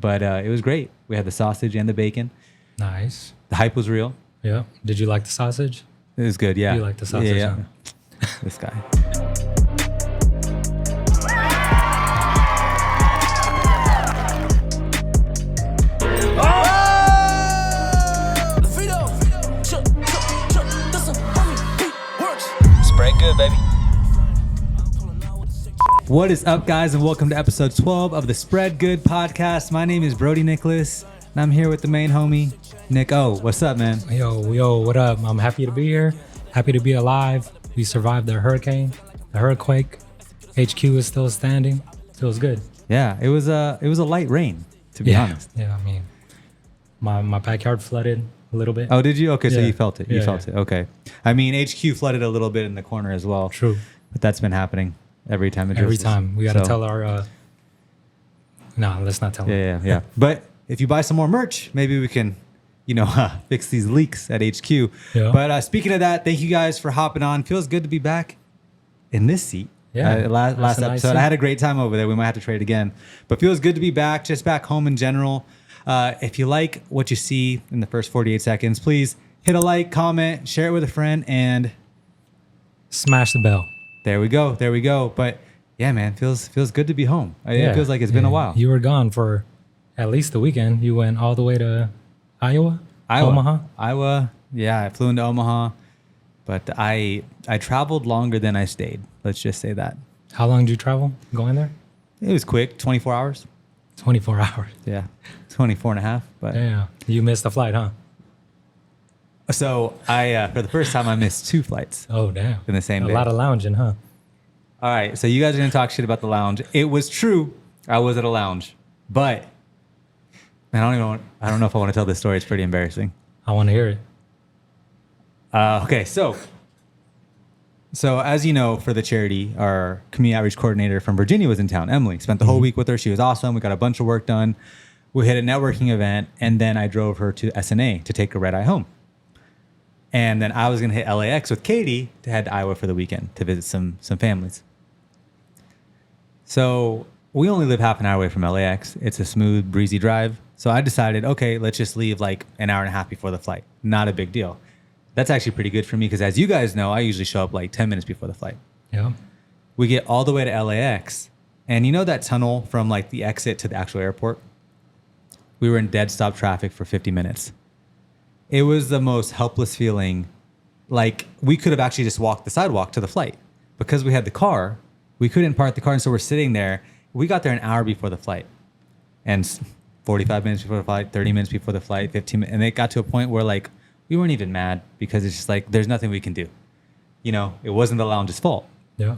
But it was great. We had the sausage and the bacon. Nice. The hype was real. Yeah. Did you like the sausage? It was good, yeah. You like the sausage, Yeah. huh? This guy. Spray good, baby. What is up, guys, and welcome to episode 12 of the Spread Good podcast. My name is Brody Nicholas, and I'm here with the main homie, Nick O. What's up, man? Yo, what up? I'm happy to be here. Happy to be alive. We survived the hurricane, the earthquake. HQ is still standing. Feels good. Yeah, it was a light rain, to be honest. Yeah, I mean, my backyard flooded a little bit. Oh, did you? Okay, so Yeah. you felt it. You felt it. Okay. I mean, HQ flooded a little bit in the corner as well. True. But that's been happening every time it Every drizzles. time. We got to So, tell our... No, let's not tell them. Yeah. But if you buy some more merch, maybe we can, fix these leaks at HQ. Yeah. But speaking of that, thank you guys for hopping on. Feels good to be back in this seat. Yeah, Last that's a nice episode, seat. I had a great time over there. We might have to trade again. But feels good to be back, just back home in general. If you like what you see in the first 48 seconds, please hit a like, comment, share it with a friend, and Smash the bell. there we go. But yeah, man, feels good to be home. It feels like it's been a while. You were gone for at least the weekend. You went all the way to Iowa? Iowa. Yeah, I flew into Omaha, but I traveled longer than I stayed. Let's just say that. How long did you travel going there? It was quick, 24 hours. 24 hours. Yeah, 24 and a half. But Yeah. You missed the flight, huh? so I, for the first time, I missed 2 flights Oh, damn. in the same A day. lot of lounging, huh? All right, so you guys are gonna talk shit about the lounge. It was true. I was at a lounge, but man, I don't know if I want to tell this story. It's pretty embarrassing. I want to hear it. Okay, so as you know, for the charity, our community outreach coordinator from Virginia was in town. Emily spent the whole week with her. She was awesome. We got a bunch of work done. We hit a networking event, and then I drove her to SNA to take a red eye home. And then I was gonna hit LAX with Katie to head to Iowa for the weekend to visit some families. So we only live half an hour away from LAX. It's a smooth, breezy drive. So I decided, okay, let's just leave like an hour and a half before the flight. Not a big deal. That's actually pretty good for me because, as you guys know, I usually show up like 10 minutes before the flight. Yeah. We get all the way to LAX, and you know that tunnel from like the exit to the actual airport? We were in dead stop traffic for 50 minutes. It was the most helpless feeling. Like, we could have actually just walked the sidewalk to the flight. Because we had the car, we couldn't park the car, and so we're sitting there. We got there an hour before the flight. And 45 minutes before the flight, 30 minutes before the flight, 15 minutes. And it got to a point where, like, we weren't even mad because it's just like, there's nothing we can do. It wasn't the lounge's fault. Yeah.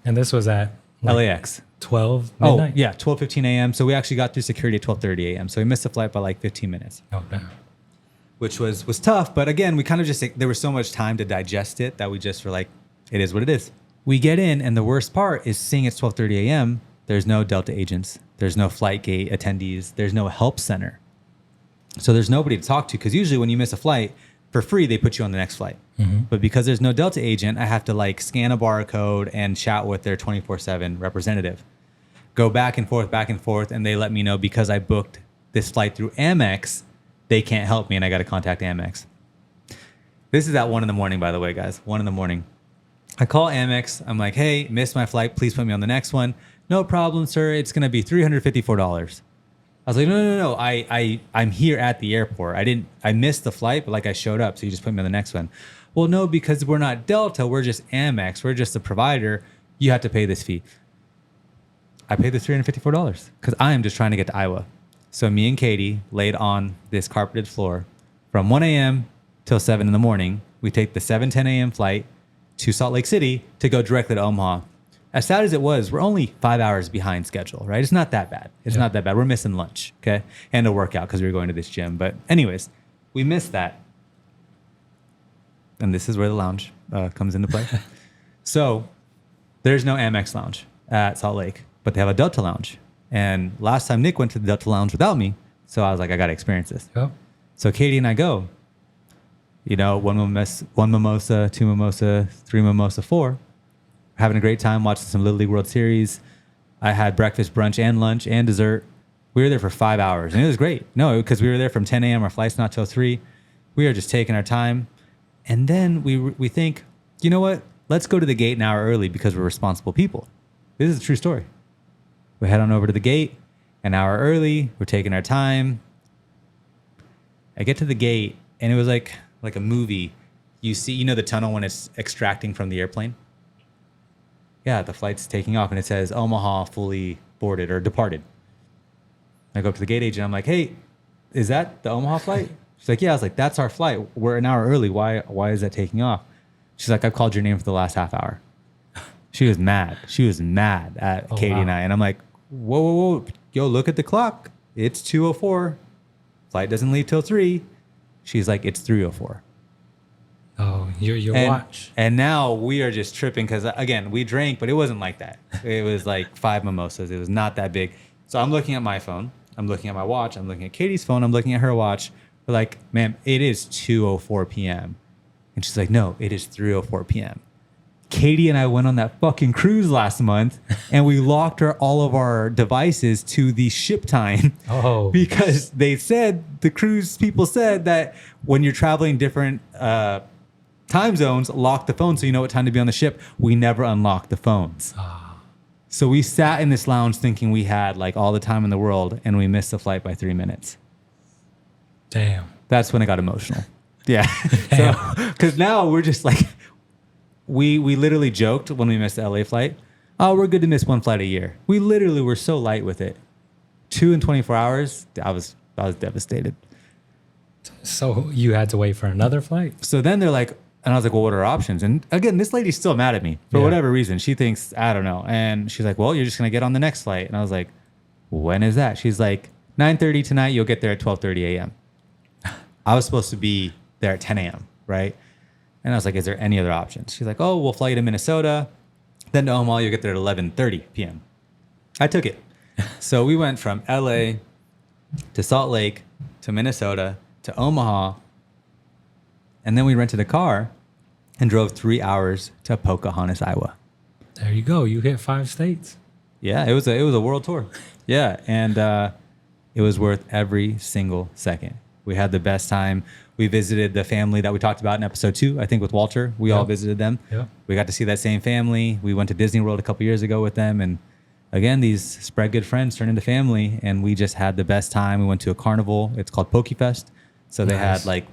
And this was at like LAX. 12 midnight? Oh, yeah, 12:15 a.m. So we actually got through security at 12:30 a.m. So we missed the flight by like 15 minutes, Oh, damn. which was tough. But again, we kind of just, there was so much time to digest it that we just were like, it is what it is. We get in, and the worst part is seeing it's 12:30 a.m. There's no Delta agents. There's no flight gate attendees. There's no help center. So there's nobody to talk to, because usually when you miss a flight, for free, they put you on the next flight. But because there's no Delta agent, I have to like scan a barcode and chat with their 24/7 representative. Go back and forth, and they let me know because I booked this flight through Amex, they can't help me, and I got to contact Amex. This is at 1 a.m, by the way, guys. 1 a.m. I call Amex. I'm like, hey, missed my flight. Please put me on the next one. No problem, sir. It's going to be $354. I was like, no. I'm here at the airport. I missed the flight, but like I showed up. So you just put me on the next one. Well, no, because we're not Delta. We're just Amex. We're just the provider. You have to pay this fee. I paid the $354 because I am just trying to get to Iowa. So me and Katie laid on this carpeted floor from 1 a.m. till 7 in the morning. We take the 7:10 a.m. flight to Salt Lake City to go directly to Omaha. As sad as it was, we're only 5 hours behind schedule, right? It's not that bad. It's not that bad. We're missing lunch, okay? And a workout because we were going to this gym. But anyways, we missed that. And this is where the lounge comes into play. So there's no Amex lounge at Salt Lake, but they have a Delta lounge. And last time Nick went to the Delta lounge without me, so I was like, I got to experience this. Yeah. So Katie and I go, one mimosa, 2 mimosa, 3 mimosa, 4. Having a great time watching some Little League World Series. I had breakfast, brunch, and lunch and dessert. We were there for 5 hours, and it was great. No, because we were there from 10 a.m. Our flight's not till 3. We were just taking our time. And then we think, you know what? Let's go to the gate an hour early because we're responsible people. This is a true story. We head on over to the gate an hour early. We're taking our time. I get to the gate, and it was like a movie. You see, you know the tunnel when it's extracting from the airplane? Yeah, the flight's taking off, and it says Omaha fully boarded or departed. I go up to the gate agent. I'm like, hey, is that the Omaha flight? She's like, yeah. I was like, that's our flight. We're an hour early. Why is that taking off? She's like, I've called your name for the last half hour. She was mad. She was mad at Katie and I. And I'm like, whoa. Yo, look at the clock. It's 2:04. Flight doesn't leave till 3. She's like, it's 3:04. Oh, your watch. And now we are just tripping because, again, we drank, but it wasn't like that. It was like 5 mimosas. It was not that big. So I'm looking at my phone. I'm looking at my watch. I'm looking at Katie's phone. I'm looking at her watch. We're like, ma'am, it is 2:04 p.m. And she's like, no, it is 3:04 p.m. Katie and I went on that fucking cruise last month, and we locked all of our devices to the ship time. Oh. Because they said, the cruise people said that when you're traveling different time zones, lock the phone so you know what time to be on the ship. We never unlocked the phones. So we sat in this lounge thinking we had like all the time in the world, and we missed the flight by 3 minutes. Damn. That's when it got emotional. Yeah. So, because now we're just like, we literally joked when we missed the LA flight. Oh, we're good to miss one flight a year. We literally were so light with it. 2 in 24 hours. I was devastated. So you had to wait for another flight? So then they're like, and I was like, well, what are our options? And again, this lady's still mad at me for whatever reason. She thinks, I don't know. And she's like, well, you're just going to get on the next flight. And I was like, when is that? She's like, 9:30 tonight. You'll get there at 12:30 a.m. I was supposed to be there at 10 a.m., right? And I was like, is there any other options? She's like, oh, we'll fly you to Minnesota. Then to Omaha, you'll get there at 11:30 p.m. I took it. So we went from LA to Salt Lake to Minnesota to Omaha. And then we rented a car and drove 3 hours to Pocahontas, Iowa. There you go. You hit 5 states. Yeah, it was a world tour. Yeah, and it was worth every single second. We had the best time. We visited the family that we talked about in episode 2, I think with Walter. We all visited them. Yeah. We got to see that same family. We went to Disney World a couple years ago with them. And again, these spread good friends turned into family. And we just had the best time. We went to a carnival. It's called PokeFest. So they had like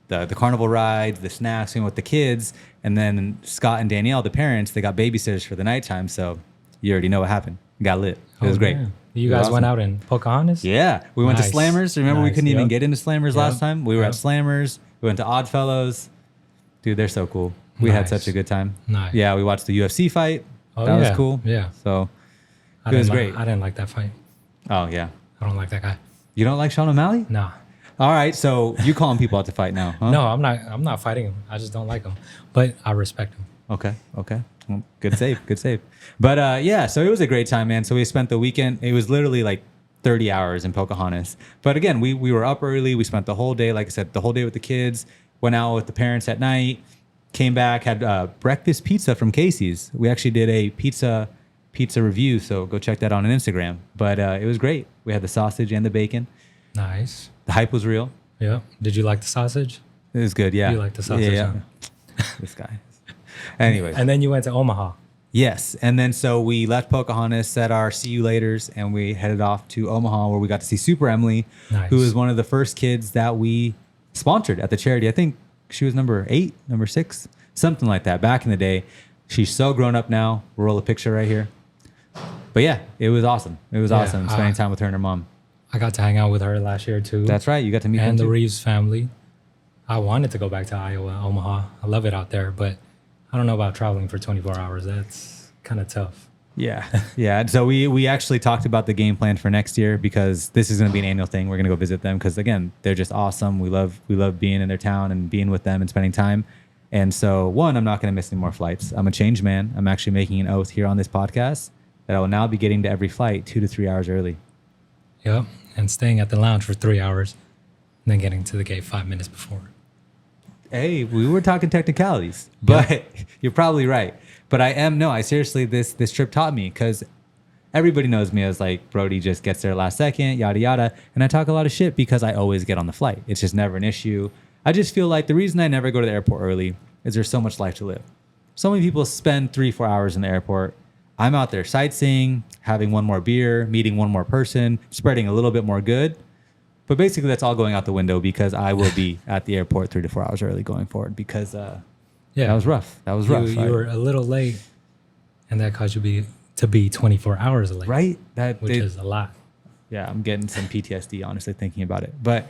the carnival rides, the snacks, with the kids. And then Scott and Danielle, the parents, they got babysitters for the nighttime. So you already know what happened. It got lit. It was great. Man. You guys went out in Pocahontas? Yeah. We went to Slammers. Remember, we couldn't even get into Slammers last time? We were at Slammers. We went to Oddfellows. Dude, they're so cool. We had such a good time. Nice. Yeah, we watched the UFC fight. That was cool. Yeah. So it was great. I didn't like that fight. Oh, yeah. I don't like that guy. You don't like Sean O'Malley? Nah. All right. So you calling people out to fight now, huh? No, I'm not fighting him. I just don't like him. But I respect him. Okay. Well, good save. Good save. But yeah, so it was a great time, man. So we spent the weekend. It was literally like 30 hours in Pocahontas. But again, we were up early. We spent the whole day, like I said, the whole day with the kids. Went out with the parents at night. Came back, had breakfast pizza from Casey's. We actually did a pizza review, so go check that out on Instagram. But it was great. We had the sausage and the bacon. Nice. The hype was real. Yeah. Did you like the sausage? It was good, yeah. You like the sausage? Yeah. This guy. Anyways. And then you went to Omaha. Yes. And then so we left Pocahontas, said our see you laters, and we headed off to Omaha where we got to see Super Emily, who was one of the first kids that we sponsored at the charity. I think she was number 8, number 6, something like that back in the day. She's so grown up now. We'll roll a picture right here. But yeah, it was awesome. It was awesome spending time with her and her mom. I got to hang out with her last year too. That's right. You got to meet and them the Reeves family. I wanted to go back to Iowa, Omaha. I love it out there, but I don't know about traveling for 24 hours. That's kind of tough. Yeah. Yeah. So we actually talked about the game plan for next year because this is going to be an annual thing. We're going to go visit them because, again, they're just awesome. We love being in their town and being with them and spending time. And so, one, I'm not going to miss any more flights. I'm a changed man. I'm actually making an oath here on this podcast that I will now be getting to every flight 2 to 3 hours early. Yep. And staying at the lounge for 3 hours and then getting to the gate 5 minutes before. Hey, we were talking technicalities, but you're probably right. But I seriously, this trip taught me because everybody knows me as like Brody just gets there last second, yada yada, and I talk a lot of shit because I always get on the flight. It's just never an issue. I just feel like the reason I never go to the airport early is there's so much life to live. So many people spend 3-4 hours in the airport. I'm out there sightseeing, having one more beer, meeting one more person, spreading a little bit more good. But basically, that's all going out the window because I will be at the airport 3 to 4 hours early going forward because that was rough. That was rough. You were a little late, and that caused you to be 24 hours late. Right? Which is a lot. Yeah, I'm getting some PTSD, honestly, thinking about it. But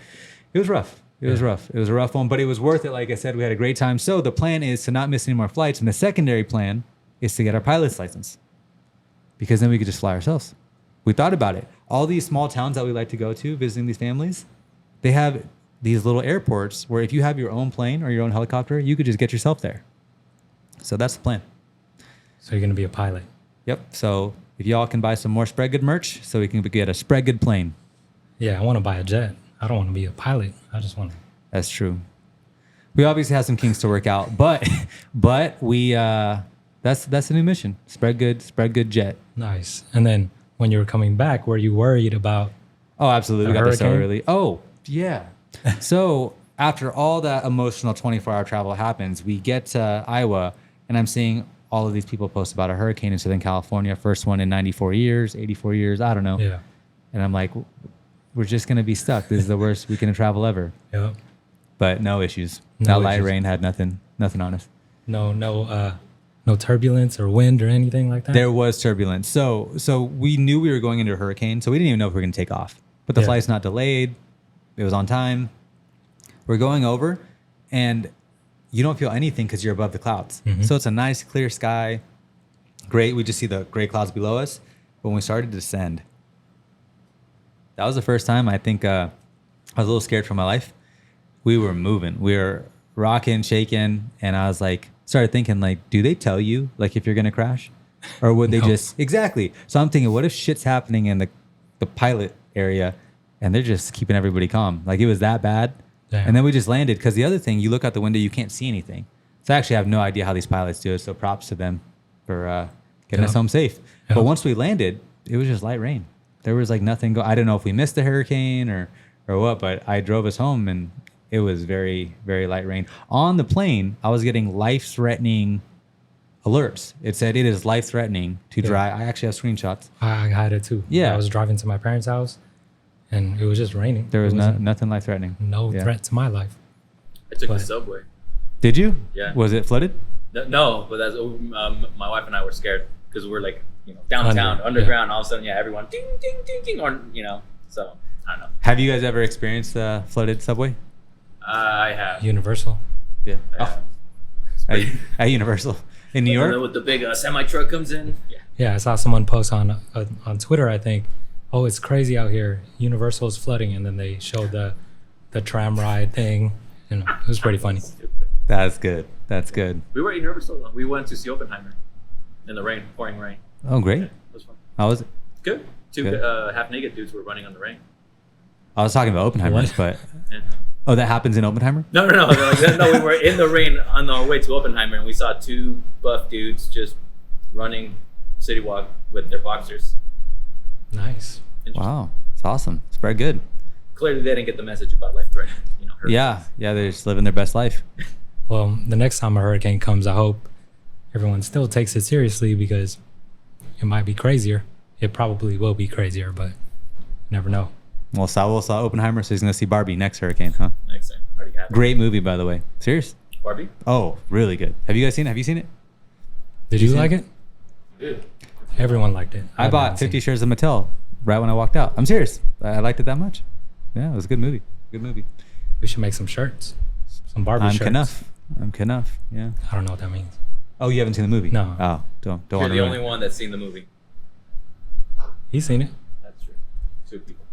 it was rough. It was rough. It was a rough one, but it was worth it. Like I said, we had a great time. So the plan is to not miss any more flights. And the secondary plan is to get our pilot's license because then we could just fly ourselves. We thought about it. All these small towns that we like to go to, visiting these families, they have these little airports where if you have your own plane or your own helicopter, you could just get yourself there. So that's the plan. So you're going to be a pilot. Yep. So if y'all can buy some more Spread Good merch so we can get a Spread Good plane. Yeah, I want to buy a jet. I don't want to be a pilot. I just want to. That's true. We obviously have some kinks to work out, but we that's a new mission. Spread good jet. Nice. And then when you were coming back, were you worried about? Oh, absolutely. We got there so hurricane? early. Oh, yeah. So after all that emotional 24-hour travel happens, we get to Iowa, and I'm seeing all of these people post about a hurricane in Southern California. First one in 94 years, 84 years. I don't know. Yeah. And I'm like, we're just going to be stuck. This is the worst weekend of travel ever. Yep. But no issues. No That light issues. rain had nothing on us. No turbulence or wind or anything like that. There was turbulence. So we knew we were going into a hurricane, so we didn't even know if we were going to take off. But the Yeah. flight's not delayed. It was on time. We're going over, and you don't feel anything because you're above the clouds. Mhm. So it's a nice, clear sky. Great. We just see the gray clouds below us. But when we started to descend, that was the first time I think I was a little scared for my life. We were moving. We were rocking, shaking, and I was like, started thinking like, do they tell you like if you're gonna crash, or would they No. just exactly? So I'm thinking, what if shit's happening in the pilot area, and they're just keeping everybody calm? Like it was that bad. Damn. And then we just landed because the other thing, you look out the window, you can't see anything. So I actually have no idea how these pilots do it. So props to them for getting us Yep. home safe. Yep. But once we landed, it was just light rain. There was like nothing. I don't know if we missed the hurricane or what, but I drove us home and it was very, very light rain. On the plane, I was getting life-threatening alerts. It said it is life-threatening to Yeah. drive. I actually have screenshots. I had it too. Yeah. I was driving to my parents' house, and it was just raining. There was It wasn't- nothing life-threatening. no Yeah. threat to my life. I took But- the subway. Did you? Yeah. Was it flooded? No, but that's my wife and I were scared because we're like downtown, Under, underground. All of a sudden, everyone ding ding ding ding, or So I don't know. Have you guys ever experienced a flooded subway? I have. Universal. Yeah. I have. At Universal in New And York? then with the big semi truck comes in. Yeah. Yeah, I saw someone post on Twitter, I think, oh, it's crazy out here. Universal is flooding, and then they showed the tram ride thing. You know, it was pretty funny. Stupid. That's good. That's good. We were at Universal. We went to see Oppenheimer in the rain, pouring rain. Oh, great. Yeah, it was fun. How was it? Good. Two Good. half naked dudes were running on the rain. I was talking about Oppenheimer's, What? but Yeah. oh, that happens in Oppenheimer? No. No, we were in the rain on our way to Oppenheimer, and we saw two buff dudes just running city walk with their boxers. Nice. Interesting. Wow, it's awesome. It's very good. Clearly, they didn't get the message about life threatening. Yeah, they're just living their best life. Well, the next time a hurricane comes, I hope everyone still takes it seriously because it might be crazier. It probably will be crazier, but you never know. Well, Saul saw Oppenheimer, so he's gonna see Barbie next hurricane, huh? Next time, already happened. Great movie, by the way. Serious? Barbie. Oh, really good. Have you guys seen it? Have you seen it? Did You you seen like it? it? Dude. Everyone liked it. I haven't bought seen 50 it. shares of Mattel right when I walked out. I'm serious. I liked it that much. Yeah, it was a good movie. Good movie. We should make some shirts, some Barbie I'm shirts. Knuff. I'm Knuff. Yeah. I don't know what that means. Oh, you haven't seen the movie? No. Oh, don't You're want the to. only one that's seen the movie. He's seen it. That's true. Two people.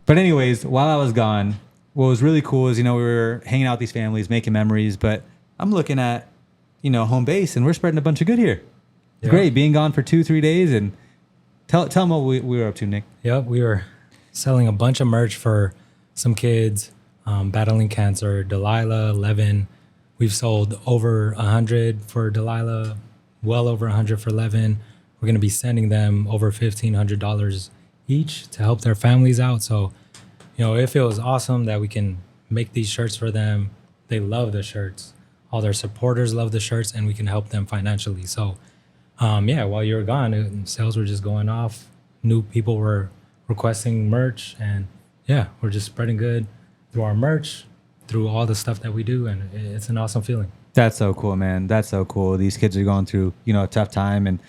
But anyways, while I was gone, what was really cool is, we were hanging out with these families, making memories, but I'm looking at, home base and we're spreading a bunch of good here. It's Yeah. great being gone for 2-3 days. And tell them what we were up to, Nick. Yep, we were selling a bunch of merch for some kids battling cancer. Delilah, 11. We've sold over 100 for Delilah, well over 100 for 11. we're going to be sending them over $1,500 each to help their families out. So, it feels awesome that we can make these shirts for them. They love the shirts. All their supporters love the shirts, and we can help them financially. So, while you were gone, sales were just going off. New people were requesting merch, and we're just spreading good through our merch, through all the stuff that we do, and it's an awesome feeling. That's so cool, man. That's so cool. These kids are going through, a tough time, and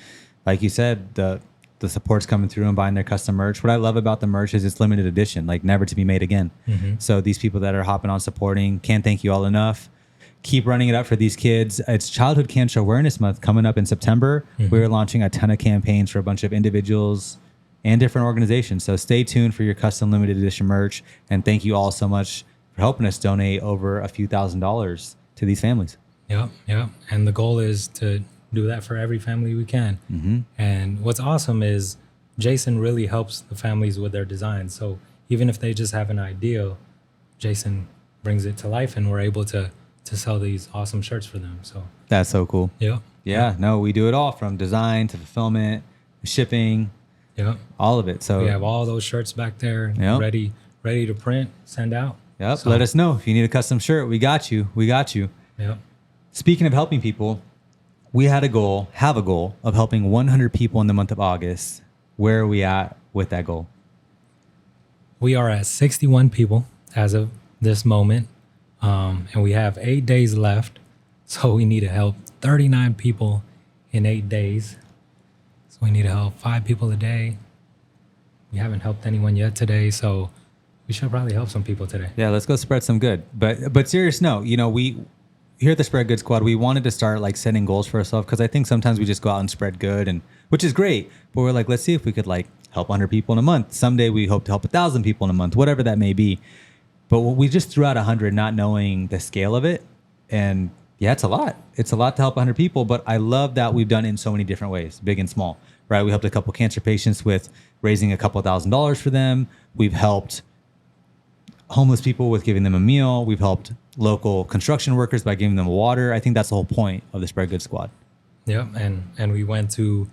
like you said, the support's coming through and buying their custom merch. What I love about the merch is it's limited edition, like never to be made again. Mm-hmm. So these people that are hopping on supporting, can't thank you all enough. Keep running it up for these kids. It's Childhood Cancer Awareness Month coming up in September. Mm-hmm. We're launching a ton of campaigns for a bunch of individuals and different organizations. So stay tuned for your custom limited edition merch. And thank you all so much for helping us donate over a few $1,000s to these families. Yep. And the goal is to do that for every family we can. Mm-hmm. And what's awesome is Jason really helps the families with their designs. So even if they just have an idea, Jason brings it to life, and we're able to sell these awesome shirts for them. So That's so cool. Yeah. No, we do it all from design to fulfillment, shipping, all of it. So we have all those shirts back there ready to print, send out. So, let us know if you need a custom shirt. We got you. Yep. Speaking of helping people, we have a goal of helping 100 people in the month of August. Where are we at with that goal? We are at 61 people as of this moment. And we have 8 days left. So we need to help 39 people in 8 days. So we need to help 5 people a day. We haven't helped anyone yet today, so we should probably help some people today. Yeah, let's go spread some good. But serious note, we here at the Spread Good Squad, we wanted to start like setting goals for ourselves, because I think sometimes we just go out and spread good, and which is great. But we're like, let's see if we could like help 100 people in a month. Someday we hope to help 1,000 people in a month, whatever that may be. But we just threw out 100, not knowing the scale of it. And yeah, it's a lot. It's a lot to help 100 people. But I love that we've done it in so many different ways, big and small, right? We helped a couple cancer patients with raising a couple $1,000s for them. We've helped homeless people with giving them a meal. We've helped local construction workers by giving them water. I think that's the whole point of the Spread Good Squad. Yep. And we went to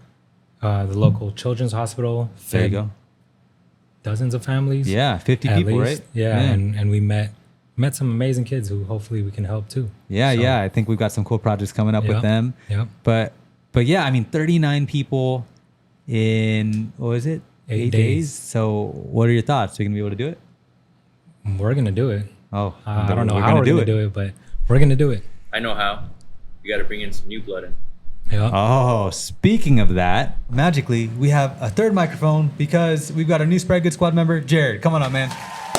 the local children's hospital. There you go. Dozens of families. Yeah, 50 at people, least. right? Yeah. And we met some amazing kids who hopefully we can help too. Yeah, So, I think we've got some cool projects coming up with them. Yep. But yeah, I mean, 39 people in, what was it? 8 days. So what are your thoughts? Are you going to be able to do it? We're going to do it. Oh, I don't know how we're going to do it, but we're going to do it. I know how. You got to bring in some new blood in. Yeah. Oh, speaking of that, magically, we have a third microphone because we've got a new Spread Good Squad member, Jared. Come on up, man. How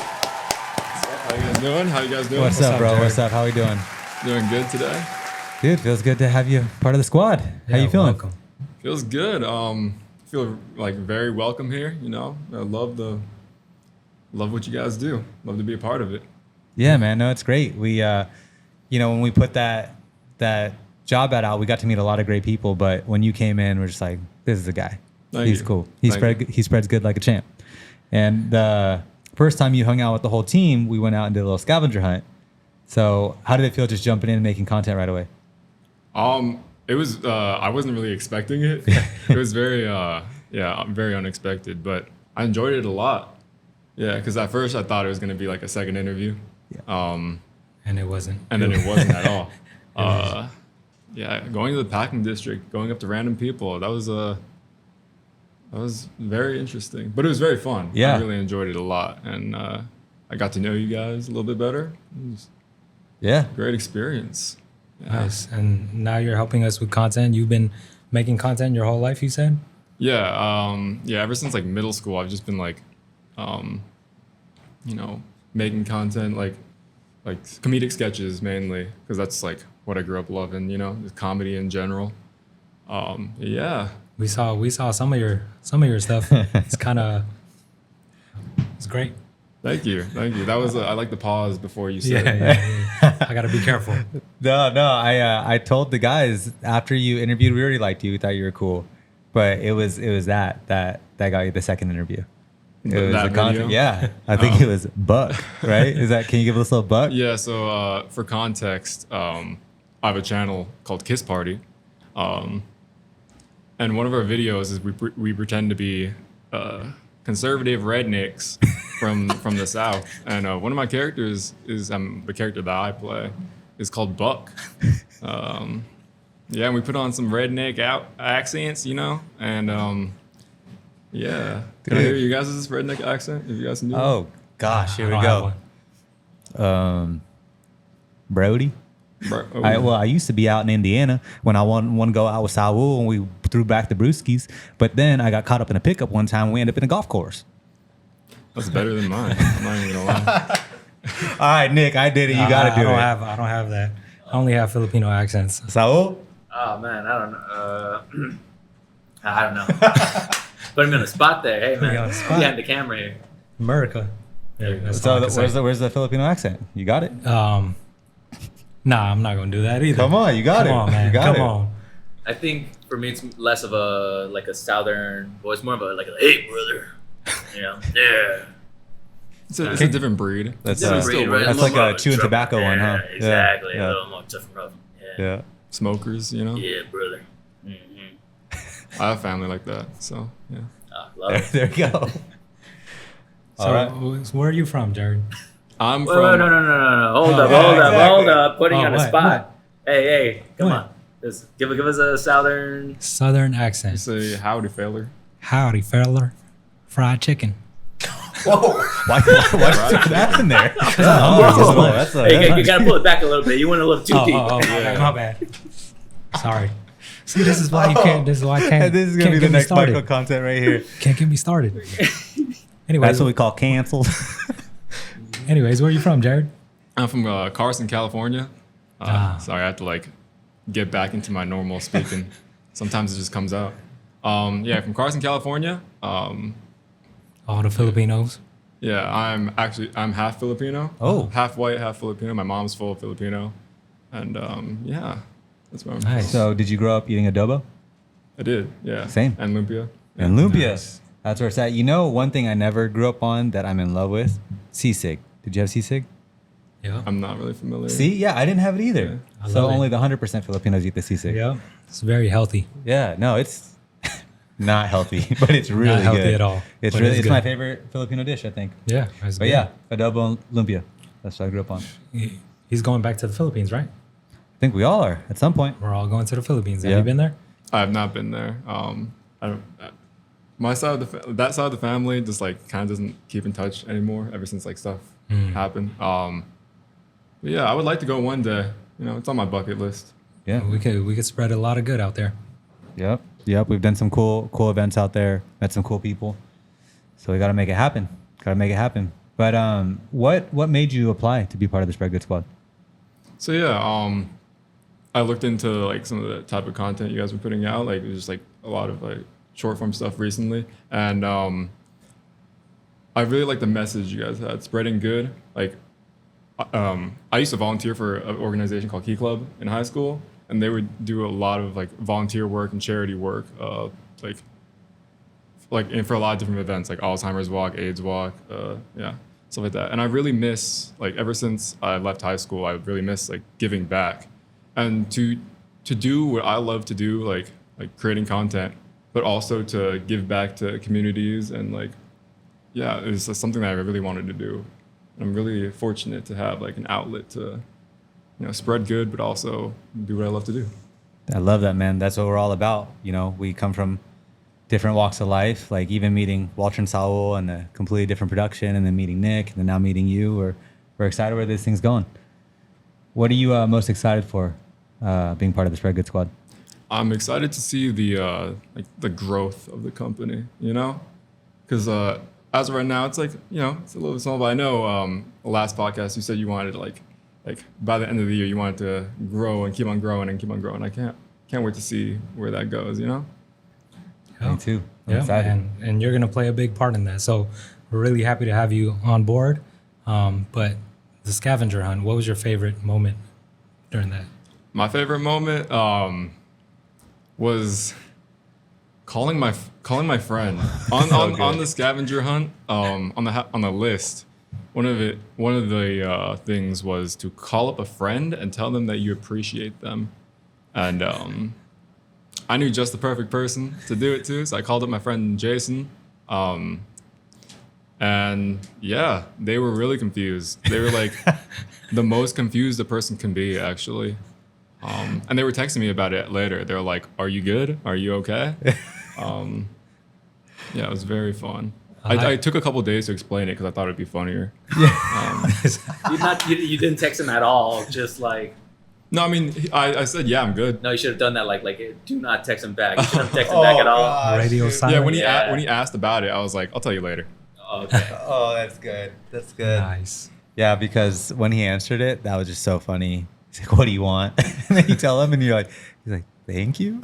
you guys doing? What's up, bro? Jared? What's up? How we doing? Doing good today. Dude, feels good to have you part of the squad. How you feeling? Welcome. Feels good. Feel like very welcome here. I love what you guys do. Love to be a part of it. Yeah, man. No, it's great. We, when we put that job ad out, we got to meet a lot of great people. But when you came in, we're just like, this is the guy. He's cool. He spreads good like a champ. And the first time you hung out with the whole team, we went out and did a little scavenger hunt. So how did it feel just jumping in and making content right away? It was. I wasn't really expecting it. It was very, very unexpected. But I enjoyed it a lot. Yeah, because at first I thought it was going to be like a second interview. And it wasn't. And then it wasn't at all. Going to the packing district, going up to random people, that was very interesting. But it was very fun. Yeah. I really enjoyed it a lot. And I got to know you guys a little bit better. It was Yeah. a great experience. Yeah. Nice. And now you're helping us with content. You've been making content your whole life, you said? Yeah. Ever since like middle school, I've just been like, making content like comedic sketches mainly, because that's like what I grew up loving, the comedy in general. Yeah. We saw some of your stuff. It's great. Thank you. That was I like the pause before you said. Yeah. I gotta be careful. No. I told the guys after you interviewed, we already liked you. We thought you were cool, but it was that got you the second interview. It was That the content. video? Yeah, I think it was Buck, right? Can you give us a little Buck? Yeah. So for context, I have a channel called Kiss Party. and one of our videos is we pretend to be conservative rednecks from the South, and one of my characters is the character that I play is called Buck. Yeah, and we put on some redneck accents, you know, and yeah. Can I hear you guys' redneck accent? If you guys can do it? Oh gosh, here I we don't go. have one. Brody. Oh, I used to be out in Indiana when I want to go out with Saul and we threw back the brewskis. But then I got caught up in a pickup one time. And we ended up in a golf course. that's better than mine. I'm not even gonna lie. All right, Nick, I did it. You got to do it. I don't have that. I only have Filipino accents. Saul? Oh man, I don't know. I don't know. Put me on the spot there. Hey man, me on the spot. behind the camera here. America. Yeah, that's all I So can say. where's the Filipino accent? You got it? Nah, I'm not gonna do that either. Come on, you got it. Come on, man. You got Come it. on. I think for me it's less of a southern voice, more of a hey brother, you know, yeah. It's a different breed. That's Different uh, breed, right? that's A like little a more chewing trouble. tobacco one, huh? Yeah, exactly. Yeah. A little more tough and rough. Yeah. Yeah. Smokers, you know. Yeah, brother. Mm-hmm. I have family like that, so yeah. Love it. There you go. So, All right. where are you from, Jared? I'm Wait, from. no. Hold Oh, up, yeah, hold up. Putting Oh, you on the what? spot. Hey, come What? on. Just give us a southern. Southern accent. Say howdy, feller. Howdy, feller. Fried chicken. Why throw that in there? That's Hey, you gotta pull it back a little bit. You went a little too deep. My bad. Sorry. See, this is why you can't. This is why I can't. This is gonna can't be get the me next started. micro content right here. Can't get me started. Anyway, That's what we call canceled. anyways, where are you from, Jared? I'm from Carson, California. Ah. Sorry, I have to like get back into my normal speaking. Sometimes it just comes out. Yeah, from Carson, California. All the Filipinos. Yeah, I'm half Filipino. Oh. Half white, half Filipino. My mom's full Filipino, and yeah, that's where I'm from. Nice. So, did you grow up eating adobo? I did, yeah. Same. And lumpia. And lumpia. Nice. That's where it's at. You know, one thing I never grew up on that I'm in love with? Sisig. Did you have sisig? Yeah. I'm not really familiar. See? Yeah, I didn't have it either. I So love it. only the 100% Filipinos eat the sisig. Yeah. It's very healthy. Yeah, no, it's not healthy, but it's really Not healthy good. at all, It's but really it's it's my good. favorite Filipino dish, I think. Yeah. That's But good. yeah, adobo and lumpia. That's what I grew up on. He's going back to the Philippines, right? I think we all are at some point. We're all going to the Philippines. Have Yeah. you been there? I have not been there. I don't. My side of that side of the family just like kind of doesn't keep in touch anymore. Ever since like stuff happened. But yeah, I would like to go one day. You know, it's on my bucket list. Yeah. We could spread a lot of good out there. Yep. We've done some cool events out there. Met some cool people. So we got to make it happen. But what made you apply to be part of the Spread Good Squad? So yeah, I looked into like some of the type of content you guys were putting out. Like it was just like a lot of like short form stuff recently, and I really like the message you guys had, spreading good. Like I used to volunteer for an organization called Key Club in high school, and they would do a lot of like volunteer work and charity work, and for a lot of different events like Alzheimer's Walk, AIDS Walk, yeah, stuff like that. And I really miss, like, ever since I left high school, I really miss like giving back, and to do what I love to do, like creating content, but also to give back to communities and like, yeah, it was just something that I really wanted to do. And I'm really fortunate to have like an outlet to, spread good, but also do what I love to do. I love that, man. That's what we're all about. You know, we come from different walks of life, like even meeting Walter and Saul and a completely different production, and then meeting Nick, and then now meeting you. We're excited where this thing's going. What are you most excited for being part of the Spread Good Squad? I'm excited to see the growth of the company, because as of right now, it's like, it's a little bit small, but I know the last podcast you said you wanted to like by the end of the year you wanted to grow and keep on growing and keep on growing. I can't wait to see where that goes, Yeah. Me too. I'm Yeah, excited. and you're gonna play a big part in that. So we're really happy to have you on board. But the scavenger hunt, what was your favorite moment during that? My favorite moment was calling my friend on the scavenger hunt, on the list. One of the things was to call up a friend and tell them that you appreciate them, and I knew just the perfect person to do it to, so I called up my friend Jason. And yeah, they were really confused. They were like the most confused a person can be, actually. And they were texting me about it later. They were like, "Are you good? Are you okay?" Yeah, it was very fun. I took a couple days to explain it because I thought it'd be funnier. You didn't text him at all. Just like No, I mean, I said, "Yeah, I'm good." no, you should have done that. Like do not text him back. You shouldn't have texted him back at all. gosh. Radio silent. Yeah, when Yeah. when he asked about it, I was like, "I'll tell you later." Oh, okay. Oh, that's good. That's good. Nice. Yeah, because when he answered it, that was just so funny. He's like, "What do you want?" And then you tell him, and he's like, "Thank you."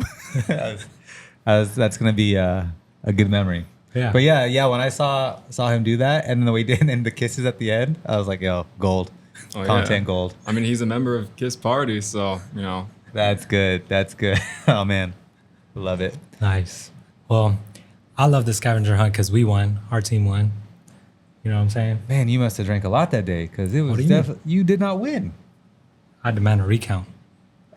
That's gonna be a good memory. Yeah. But yeah. When I saw him do that, and then the way he did, and the kisses at the end, I was like, "Yo, gold, Oh, content yeah. gold." I mean, he's a member of Kiss Party, so That's good. That's good. Oh man, love it. Nice. Well, I love the scavenger hunt because we won. Our team won. You know what I'm saying? Man, you must have drank a lot that day because it was do you mean? you did not win. I demand a recount.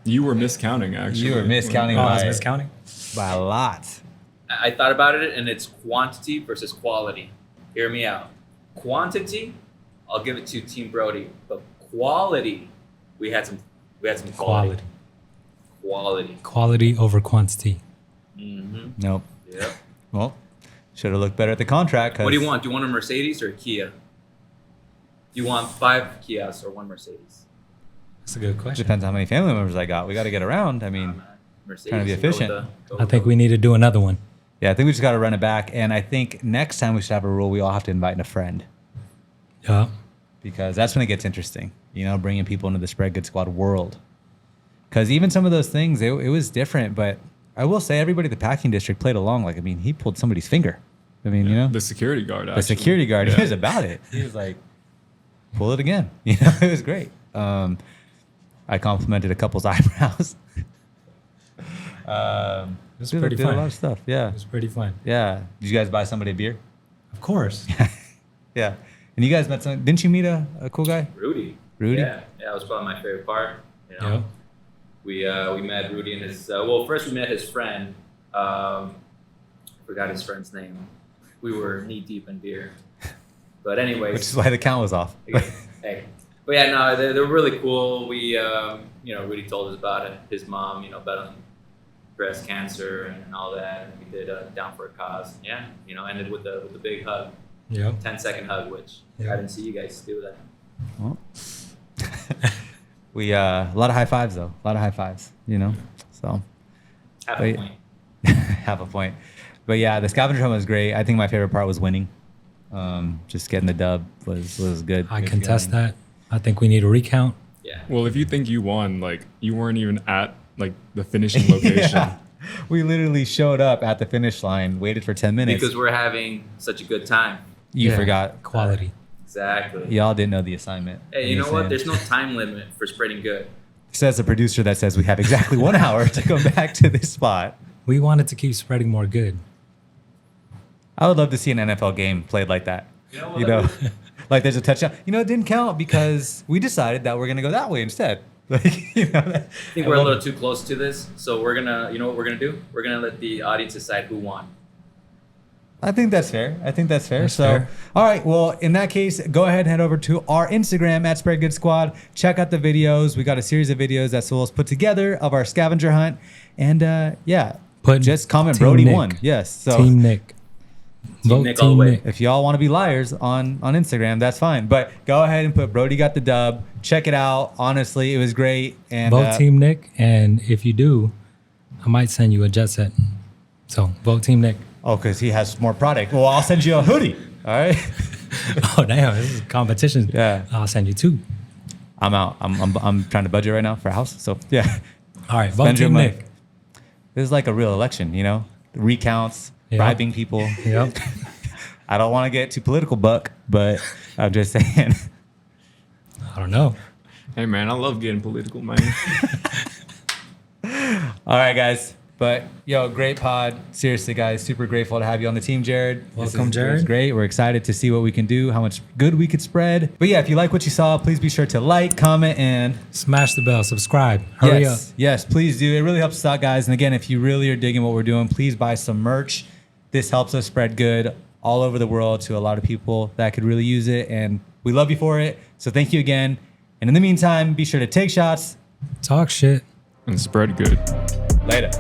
you were miscounting. Actually, You were miscounting Oh, I was by, miscounting? by a lot. I thought about it, and it's quantity versus quality. Hear me out. Quantity, I'll give it to Team Brody, but quality, we had some quality. Quality. Quality over quantity. Mm-hmm. Nope. Yep. Well, should have looked better at the contract. What do you want? Do you want a Mercedes or a Kia? Do you want 5 Kias or 1 Mercedes? That's a good question. Depends on how many family members I got. We got to get around. I mean, Mercedes. trying to be go with efficient. go I with think the- we need to do another one. yeah, I think we just got to run it back. And I think next time we should have a rule: we all have to invite a friend Yeah. because that's when it gets interesting. You know, bringing people into the Spread Good Squad world. Because even some of those things, it was different. But I will say, everybody at the packing district played along. Like, I mean, he pulled somebody's finger. I mean, you know, the security guard. the Actually. security guard, he Yeah. was about it. He was like, pull it again. You know, it was great. I complimented a couple's eyebrows. It was did pretty a fun. lot of stuff. Yeah. It was pretty fun. Yeah. Did you guys buy somebody a beer? Of course. Yeah. And you guys met some, didn't you meet a cool guy? Rudy. Rudy? Yeah, that was probably my favorite part. You know, Yeah. we met Rudy and his. Well, first we met his friend. Forgot his friend's name. We were knee deep in beer. But anyways, Which is why the count was off. hey. But yeah, no, they're really cool. We, Rudy told us about it. His mom, battling breast cancer and all that. And we did Down for a Cause. Yeah, ended with the big hug, Yep. 10-second hug, which Yeah. I didn't see you guys do that. Well, we, a lot of high fives though. A lot of high fives, so. Half But- a point. Have a point. But yeah, the scavenger hunt was great. I think my favorite part was winning. Just getting the dub was good. I Good contest feeling. that. I think we need a recount. Yeah. Well, if you think you won, like you weren't even at like the finishing location. Yeah. We literally showed up at the finish line, waited for 10 minutes. Because we're having such a good time. You Yeah. forgot. Quality. Exactly. Y'all didn't know the assignment. Hey, you know what? saying? There's no time limit for spreading good. Says the producer that says we have exactly 1 hour to come back to this spot. We wanted to keep spreading more good. I would love to see an NFL game played like that. You know what? You know, like there's a touchdown. It didn't count because we decided that we're gonna go that way instead. Like, I think we're a little too close to this, so we're gonna, you know what we're gonna do? We're gonna let the audience decide who won. I think that's fair. That's So, fair. all right. Well, in that case, go ahead and head over to our Instagram at Spread Good Squad. Check out the videos. We got a series of videos that Souls put together of our scavenger hunt, and just comment Team Brody Nick. won. Yes. So Team Nick. Vote Nick all the Team way. Nick. if y'all want to be liars on Instagram, that's fine. But go ahead and put Brody got the dub. Check it out. Honestly, it was great. And Vote Team Nick. And if you do, I might send you a jet set. So vote Team Nick. oh, because he has more product. Well, I'll send you a hoodie. All right. Oh, damn. This is competition. Yeah. I'll send you 2. I'm out. I'm trying to budget right now for a house. So yeah. All right. Vote Spend your Team money. Nick. This is like a real election, recounts, Yeah. bribing people. Yep. I don't want to get too political, Buck, but I'm just saying. I don't know. Hey man, I love getting political, man. All right, guys. But yo, great pod. Seriously, guys, super grateful to have you on the team, Jared. Welcome, It was Jared. great. We're excited to see what we can do, how much good we could spread. But yeah, if you like what you saw, please be sure to like, comment, and Smash the bell, subscribe. Hurry up. Yes, please do. It really helps us out, guys. And again, if you really are digging what we're doing, please buy some merch. This helps us spread good all over the world to a lot of people that could really use it. And we love you for it. So thank you again. And in the meantime, be sure to take shots. Talk shit. And spread good. Later.